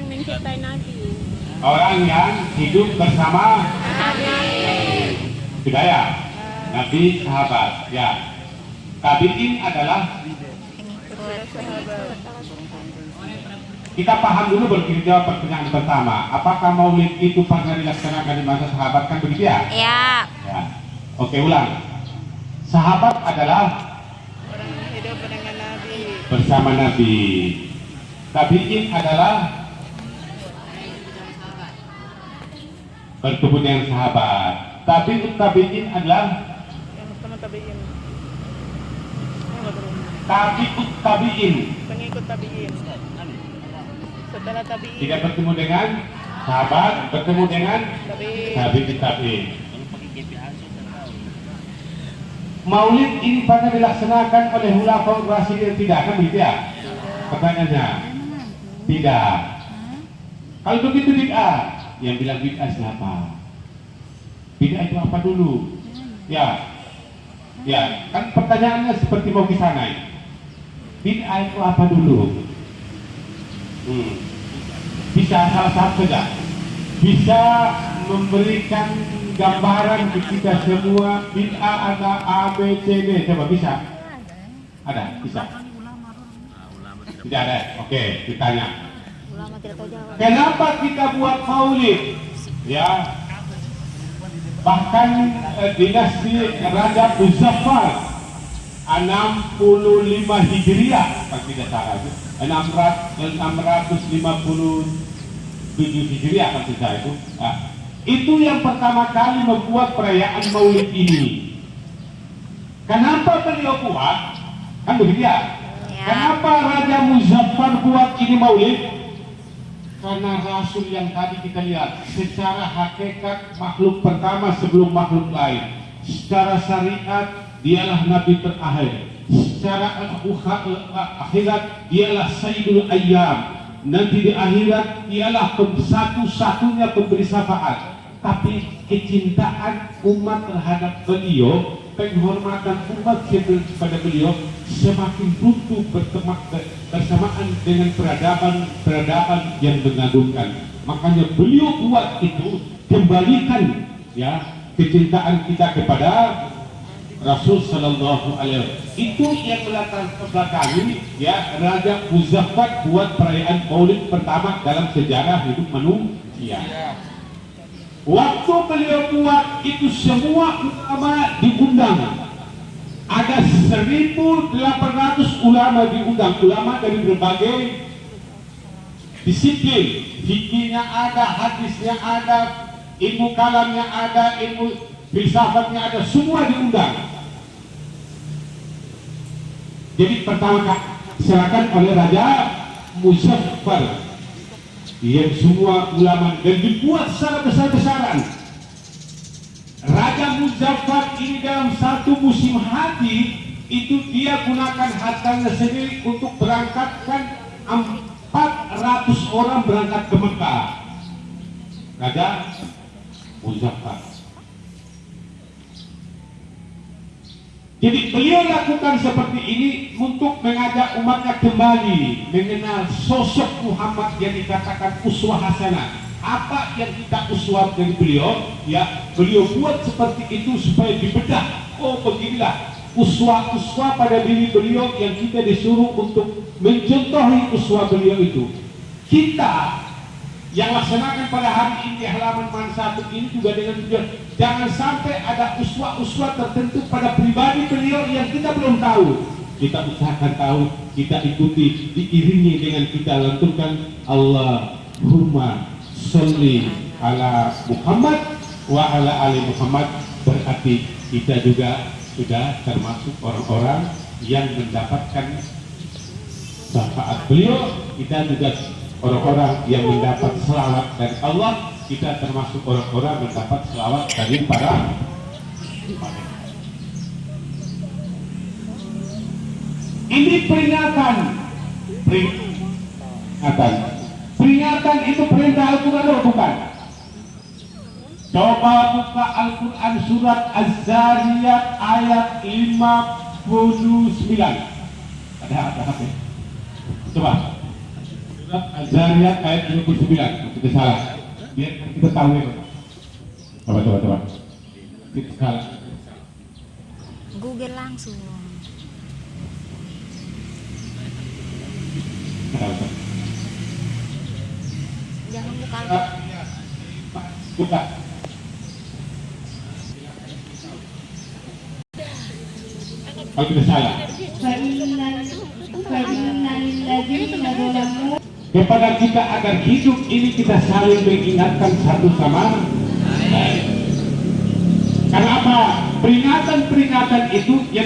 mencintai Nabi. Orang yang hidup bersama Nabi. Sudah ya? Nabi, sahabat. Ya. Tabi'in adalah, kita paham dulu baru jawab pertanyaan pertama. Apakah maulid itu pernah dilaksanakan di masa sahabat, kan begitu ya? Ya. Ya. Oke, ulang. Sahabat adalah Orang yang hidup dengan Nabi. bersama Nabi. Tabi'in adalah bertemu dengan sahabat. Tabi'in adalah Yang pertama tabiin. tabi'in. Pengikut tabiin. Setelah tabiin. Tidak bertemu dengan sahabat, bertemu dengan Tabiin. tabi'in. Maulid ini pernah dilaksanakan oleh Khulafaur Rasyidin, tidak, kan begitu ya? Pertanyaannya, tidak. Kalau begitu bid'ah, yang bilang bid'ah siapa? Bid'ah itu apa dulu? Ya, kan pertanyaannya seperti mau ke sana. Bid'ah itu apa dulu? Bisa salah satu saja. Bisa memberikan gambaran ke kita semua. Bid'ah ada A, B, C, D. Coba bisa? Ada? Bisa? Tidak ada? Oke, ditanya. Kenapa kita buat maulid? Ya, bahkan dinasti Raja Muzaffar 65 Hijriah, kalau tidak salah, 657 Hijriah kalau tidak salah itu. Nah, itu yang pertama kali membuat perayaan maulid ini. Kenapa beliau buat? Kan begitu ya? Kenapa Raja Muzaffar buat ini maulid? Karena Rasul yang tadi kita lihat secara hakikat makhluk pertama sebelum makhluk lain. Secara syariat dialah Nabi terakhir. Secara akhirat dialah Sayyidul Ayyam. Nanti di akhirat dialah satu-satunya pemberi syafaat. Tapi kecintaan umat terhadap beliau, penghormatan umat kepada beliau semakin runtuh bersamaan dengan peradaban yang mengagumkan. Makanya beliau buat itu, kembalikan ya kecintaan kita kepada Rasul Sallallahu Alaihi Wasallam. Itu yang melatar belakangi ya Raja Muzaffar buat perayaan Maulid pertama dalam sejarah hidup manusia. Waktu beliau buat itu semua ulama diundang. Ada 1.800 ulama diundang, ulama dari berbagai disiplin. Fikihnya ada, hadisnya ada, ilmu kalamnya ada, ilmu filsafatnya ada, semua diundang. Jadi pertama diserahkan oleh Raja Muzaffar yang semua ulama, dan dibuat secara besar-besaran. Raja Muzaffar ini dalam satu musim haji itu dia gunakan hartanya sendiri untuk berangkatkan 400 orang berangkat ke Mekah. Raja Muzaffar. Jadi beliau lakukan seperti ini untuk mengajak umatnya kembali mengenal sosok Muhammad yang dikatakan uswah hasanah. Apa yang kita uswah dari beliau? Ya, beliau buat seperti itu supaya dibedah. Oh, beginilah uswah-uswah pada diri beliau yang kita disuruh untuk mencontohi uswah beliau itu. Kita yang laksanakan pada hari ini halaman man 1 ini juga dengan tujuan jangan sampai ada uswah-uswah tertentu pada pribadi beliau yang kita belum tahu. Kita usahakan tahu, kita ikuti, diiringi dengan kita lantunkan Allahumma sholli ala Muhammad wa ala ali Muhammad. Berarti kita juga sudah termasuk orang-orang yang mendapatkan syafaat beliau. Kita juga orang-orang yang mendapat selawat dari Allah. Kita termasuk orang-orang yang mendapat selawat dari para malaikat. Ini peringatan. Peringatan itu perintah Al-Quran atau bukan? Coba buka Al-Quran surat Az-Zariyat ayat 59. Ada HP? Coba. Surat Az-Zariyat ayat 29. Kita salah. Biar kita tahu ya. Coba. Kita salah. Google langsung. Jangan buka. Buka. Kalau kita salah. Kepada kita agar hidup ini kita saling mengingatkan satu sama lain. Karena apa? Peringatan-peringatan itu yang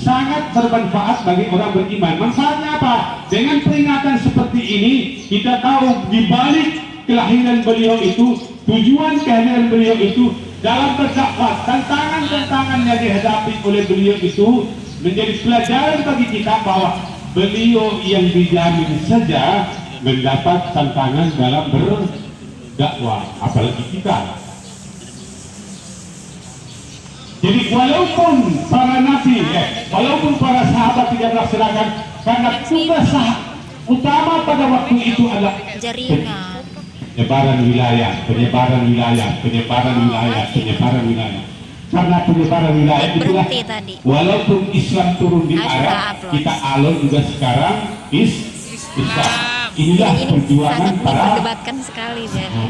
sangat bermanfaat bagi orang beriman. Manfaatnya apa? Dengan peringatan seperti ini kita tahu di balik kelahiran beliau itu, tujuan kehadiran beliau itu dalam berdakwah, tantangan-tantangan yang dihadapi oleh beliau itu menjadi pelajaran bagi kita bahwa beliau yang dijamin saja mendapat tantangan dalam berdakwah, apalagi kita. Jadi walaupun para nabi, walaupun para sahabat tidak melaksanakan, karena tugas utama pada waktu itu adalah Jaringan. penyebaran wilayah. Karena penyebaran wilayah itulah, Berhenti tadi. walaupun Islam turun di Sudah Arab, upload. kita alur juga sekarang Islam. Inilah Ini perjuangan sangat para diperdebatkan sekali jadi.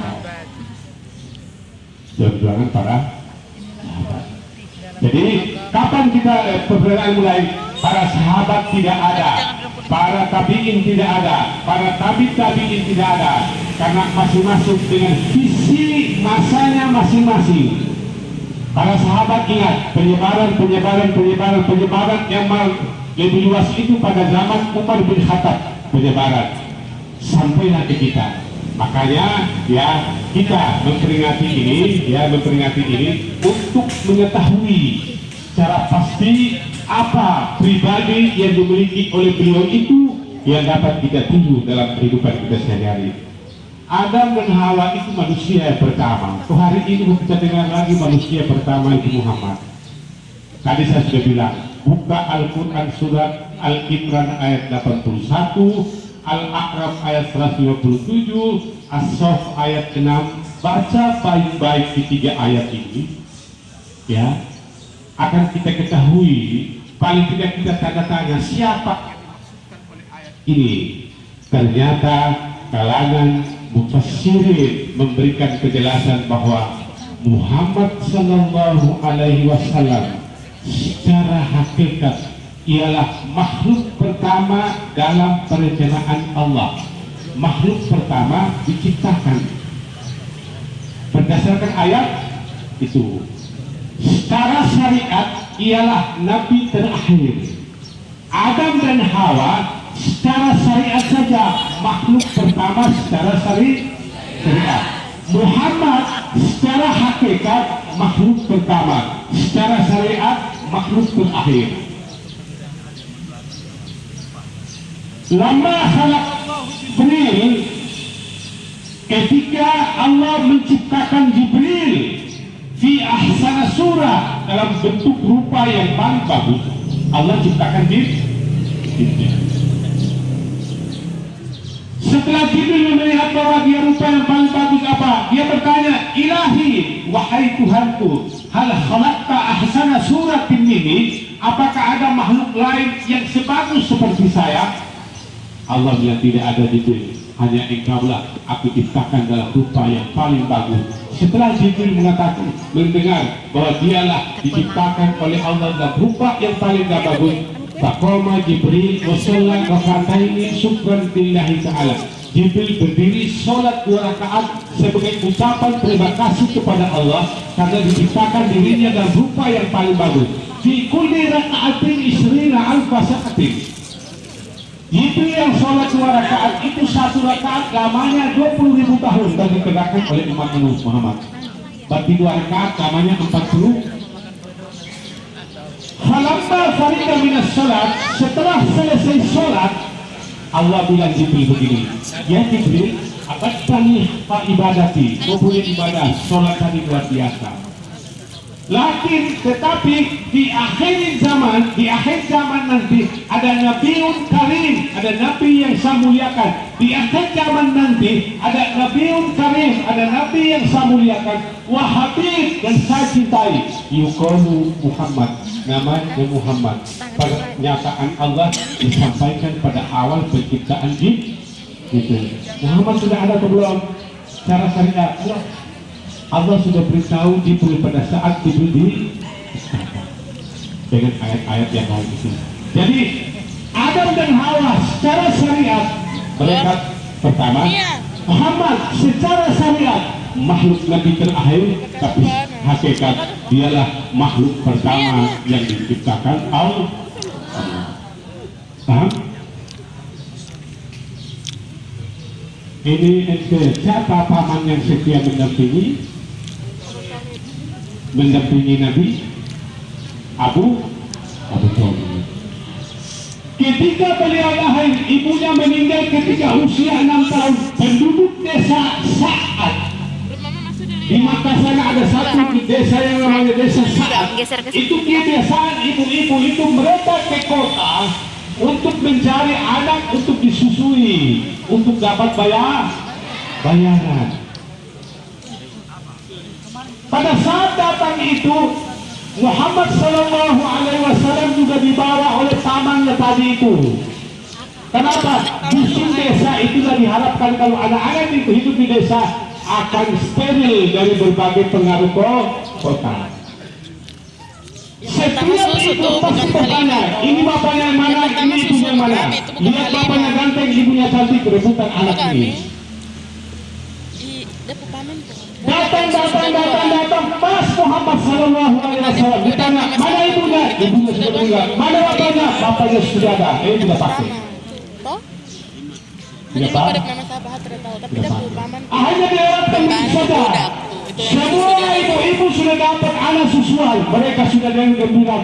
perjuangan para sahabat. Jadi kapan kita perbedaan mulai? Para sahabat tidak ada, para tabiin tidak ada, para tabiin tidak ada, karena masing-masing dengan visi masanya masing-masing. Para sahabat ingat penyebaran yang lebih luas itu pada zaman Umar bin Khattab, penyebaran sampailah ke kita. Makanya ya kita memperingati ini untuk mengetahui secara pasti apa pribadi yang dimiliki oleh beliau itu yang dapat kita tiru dalam kehidupan kita sehari-hari. Adam dan Hawa itu manusia yang pertama. So, hari ini kita dengar lagi manusia pertama itu Muhammad. Tadi saya sudah bilang, buka Al-Quran surat Al-Imran ayat 81, Al-A'raf ayat 157, As-Saff ayat 6. Baca baik-baik di 3 ayat ini, ya, akan kita ketahui, paling tidak kita tanda-tanya siapa ini. Ternyata kalangan mufassirin memberikan kejelasan bahwa Muhammad sallallahu alaihi wasallam secara hakikat ialah makhluk pertama dalam perencanaan Allah. Makhluk pertama diciptakan berdasarkan ayat itu. Secara syariat ialah nabi terakhir. Adam dan Hawa secara syariat saja makhluk pertama secara syariat. Muhammad secara hakikat makhluk pertama, secara syariat makhluk terakhir. Lama khalaq Jibril, ketika Allah menciptakan Jibril fi ahsana surah, dalam bentuk rupa yang paling bagus, Allah ciptakan Jibril. Setelah Jibril melihat bahwa dia rupa yang paling bagus apa? Dia bertanya, Ilahi, wahai Tuhanku, hal khalaqta ahsana suratin ini, apakah ada makhluk lain yang sebagus seperti saya? Allah bilang tidak ada Jibril, hanya engkaulah aku ciptakan dalam rupa yang paling bagus. Setelah Jibril mengatakan, mendengar bahwa dialah diciptakan oleh Allah dalam rupa yang paling bagus, faqama Jibril wa shalla raka'ataini syukran lillahi ta'ala. Jibril berdiri sholat 2 rakaat sebagai ucapan terima kasih kepada Allah karena diciptakan dirinya dalam rupa yang paling bagus. Fi kulli raka'atin isrina alfa sa'atin. Jibril yang sholat 2 rakaat itu 1 rakaat lamanya 20.000 tahun dan ditegakkan oleh umat Muhammad. Berarti 2 rakaat lamanya 40. Falamma farida minas sholat, setelah selesai sholat, Allah bilang Jibril begini, ya Jibril, abad tani pak ibadati, kau punya ibadah, sholat tadi luar biasa. Tetapi di akhir zaman nanti ada Nabiun Karim, ada Nabi yang saya muliakan. Di akhir zaman nanti ada Nabiun Karim, ada Nabi yang saya muliakan. Wahabib dan saya cintai. Yuqalu Muhammad, namanya Muhammad. Pernyataan Allah disampaikan pada awal penciptaan gitu. Muhammad sudah ada atau belum? Cara syariat Allah sudah beritahu Jibril pada saat Jibril dengan ayat-ayat yang lain itu. Jadi Adam dan Hawa secara syariat mereka pertama, Muhammad secara syariat makhluk Nabi terakhir, tapi hakikat dialah makhluk pertama yang diciptakan Allah. Paham? Ini siapa paman yang setia mendampingi Nabi? Abu Thalib. Ketika beliau lahir, ibunya meninggal ketika usia 6 tahun. Penduduk desa Sa'ad di Makassar ada satu desa yang namanya desa Sa'ad. Itu kebiasaan ibu-ibu itu mereka ke kota untuk mencari anak untuk disusui, untuk dapat bayaran. Pada saat datang itu Muhammad Sallallahu Alaihi Wasallam juga dibawa oleh pamannya tadi itu. Kenapa? Dusun desa itulah diharapkan kalau anak-anak itu hidup di desa akan steril dari berbagai pengaruh kota. Setiap itu pasti bertanya, ini bapaknya yang mana, ini ibunya yang mana. Lihat bapaknya ganteng, ibunya cantik, rebutan anak ini. Datang pas Muhammad Sallallahu Alaihi Wasallam ditanya, mana ibunya? Ibunya sudah meninggal. Mana bapaknya? Bapaknya sudah ada. Tidak pakai. Tidak pakai. Akhirnya diharapkan saja. Semua ibu-ibu sudah dapat anak susuan. Mereka sudah dengan gembira.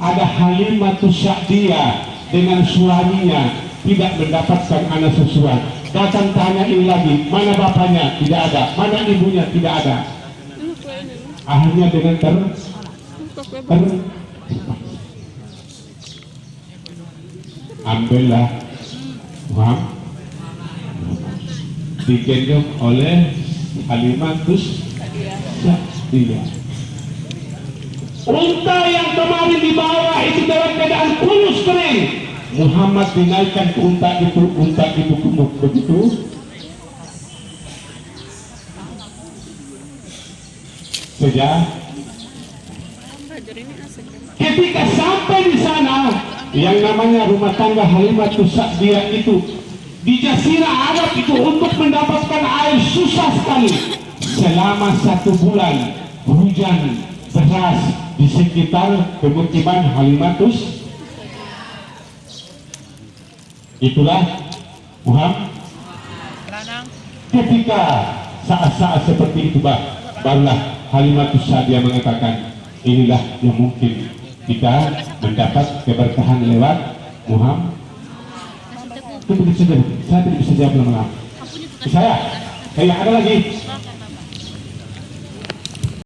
Ada Halimatus Sa'diyah dengan suaminya tidak mendapatkan anak susuan. Datang tanya ini lagi, mana bapaknya? Tidak ada. Mana ibunya? Tidak ada. Akhirnya dengan ambillah Muhammad digendong oleh Halimatus Sa'diyah. Unta yang kemarin dibawa itu dalam keadaan kurus kering. Muhammad dinaikkan ke unta itu gemuk begitu. Ketika sampai di sana, yang namanya rumah tangga Halimatus Sa'diyah itu di Jazirah Arab itu untuk mendapatkan air susah sekali. Selama 1 bulan hujan deras di sekitar pemukiman Halimatus. Itulah Muhammad. Ketika saat-saat seperti itu barulah Halimatus Sa'diyah mengatakan, inilah yang mungkin kita mendapat keberkahan lewat Muhammad. Itu begitu saja. Saya tidak bisa jawab lama-lama. Saya ada lagi.